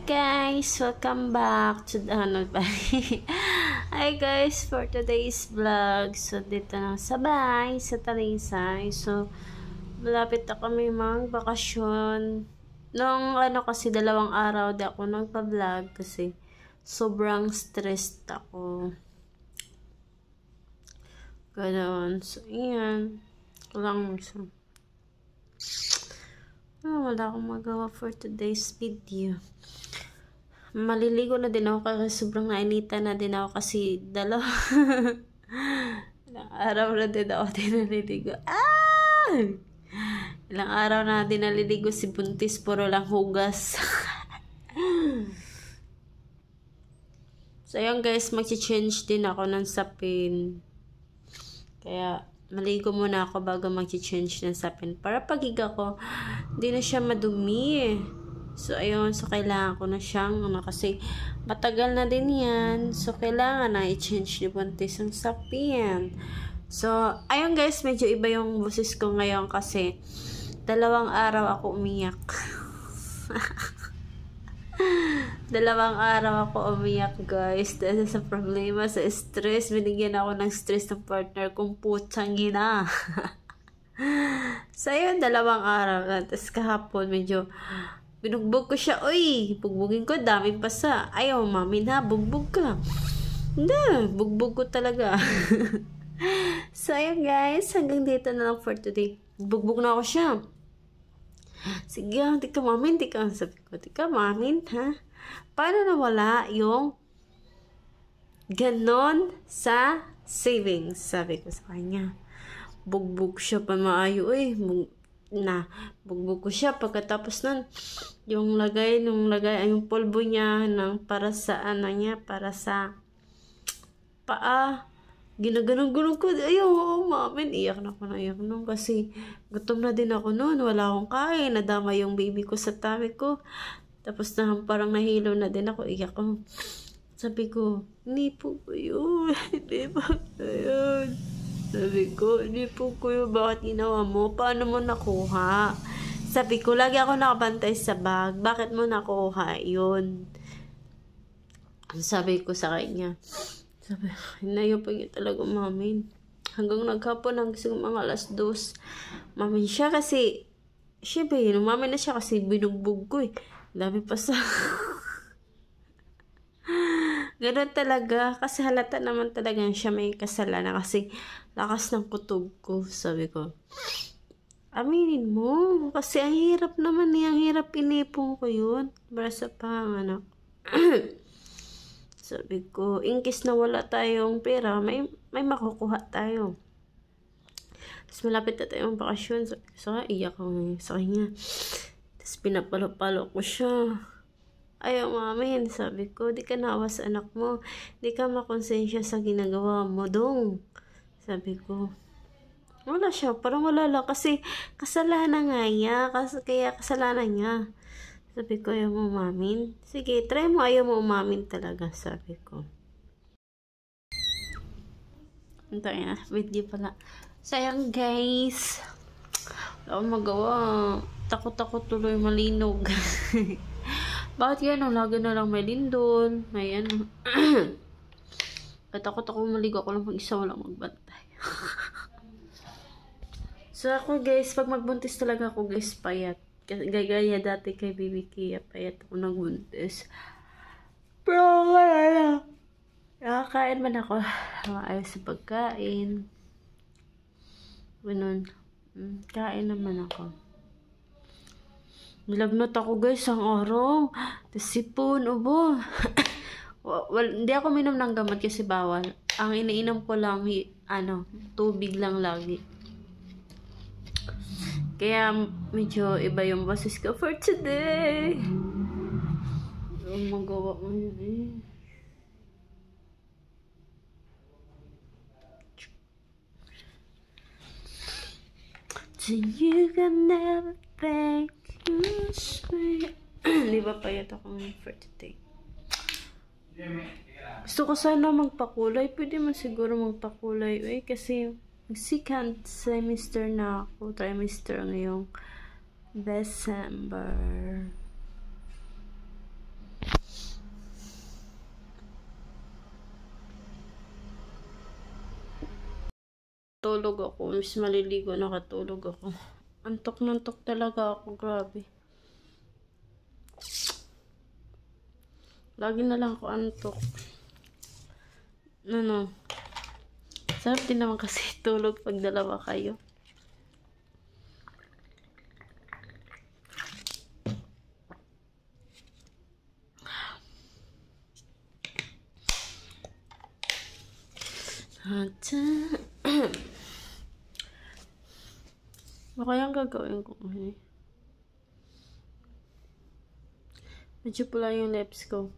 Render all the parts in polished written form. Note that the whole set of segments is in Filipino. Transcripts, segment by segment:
guys, welcome back to Hi guys, for today's vlog. So dito na sabay sa Talisay. So malapit na kami mag-bakasyon. Nung kasi 2 araw di ako nagpa-vlog kasi sobrang stressed ako. Ganoon. So iyan. Wala akong magawa for today's video. Maliligo na din ako kasi sobrang nainita na din ako kasi ilang araw na din ako dinaliligo. Ilang araw na dinaliligo si Buntis, puro lang hugas. So ayun guys, mag-change din ako ng sapin. Kaya maligo muna ako bago mag-change ng sapin. Para paghiga ko, hindi na siya madumi. So, ayun. So, kailangan ko na siyang, kasi matagal na din yan. So, kailangan na i-change ni Buntis ang sapin. So, ayun guys, medyo iba yung boses ko ngayon kasi 2 araw ako umiyak. 2 araw ako umiyak guys dahil sa problema, sa stress. Binigyan ako ng stress ng partner kong putang ina. So ayun, 2 araw. Tapos kahapon medyo binugbog ko siya. Uy, bugbugin ko, daming pasa. Ayaw mami na, bugbog ka. Hindi, bugbog ko talaga. So ayun guys, hanggang dito na lang for today. Bugbog na ako siya. Sige, di ka mamin, di ka. Sabi ko, di ka mamin, ha? Paano nawala yung ganon sa savings? Sabi ko sa kanya. Bugbog siya pa maayo, bugbog ko siya. Pagkatapos nun, yung lagay, yung polvo niya, para sa paa. Ginaganon-ganon ko. Ayaw, mamin. Iyak na ako kasi gutom na din ako noon. Wala akong kain. Nadama yung baby ko sa tummy ko. Tapos parang nahilo na din ako. Iyak ko. Sabi ko, hindi po ko yun. Hindi po ko yun. Sabi ko, hindi po ko yun. Bakit ginawa mo? Paano mo nakuha? Sabi ko, lagi ako nakabantay sa bag. Bakit mo nakuha yun? Sabi ko sa kanya. Sabi, hinayo pa niya talaga mamin. Hanggang naghapon, hanggang mga 2:00. Mamin siya kasi, mamin na siya kasi binugbog ko . Dami pa sa... Ganun talaga. Kasi halata naman talaga siya may kasalanan kasi lakas ng kutob ko. Sabi ko, aminin mo. Kasi ang hirap naman ang hirap inipon ko yun. Para sa panganak. Sabi ko, in case na wala tayong pera, may makukuha tayo. Tapos malapit na tayong bakasyon. Sabi ko, iyak ako sa kanya. Tapos pinapalo-palo ko siya. Ayaw mamin, sabi ko, di ka naawa sa anak mo. Di ka makonsensya sa ginagawa mo dong. Sabi ko, wala siya, parang wala lang. Kasi kasalanan nga niya. Kaya kasalanan niya. Sabi ko, ayaw mo umamin? Sige, try mo, ayaw mo umamin talaga, sabi ko. Ito yan, video pala. Sayang guys. Wala akong magawa. Takot-takot tuloy malinog. Bakit yan? Lagi na lang may lindol. May ano. Takot ako maligo. Ako lang mag-isa, walang magbantay. So ako guys, pag magbuntis talaga ako guys, payat. Gaya dati kay Baby Kia, payat ako nagbuntis. Pero wala lang. Nakakain man ako. Ayos sa pagkain. Ganun. Kain naman ako. Nilagnat ako guys ang araw. Tapos sipon, ubo. Hindi ako minom ng gamot kasi bawal. Ang iniinom ko lang, tubig lang lagi. Kaya medyo iba yung boses ko for today. Ang magawa mo yun So you can never think you sweet. Di ba payat ako ngayon for today? Gusto ko sana magpakulay. Pwede man siguro magpakulay. Kasi second semester na ako. Trimester ngayong December. nakatulog ako. Mas maliligo, nakatulog ako. Antok na antok talaga ako. Grabe. Lagi na lang ako antok. Ano? Sarap din naman kasi tulog pag dalawa kayo. Baka yung gagawin ko. Medyo pula yung lips ko.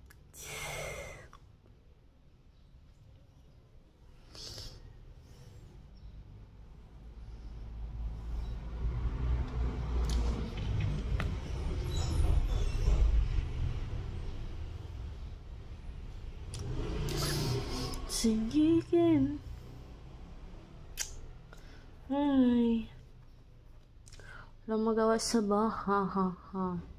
Sing again. Ay. Walang magawa sa bahay.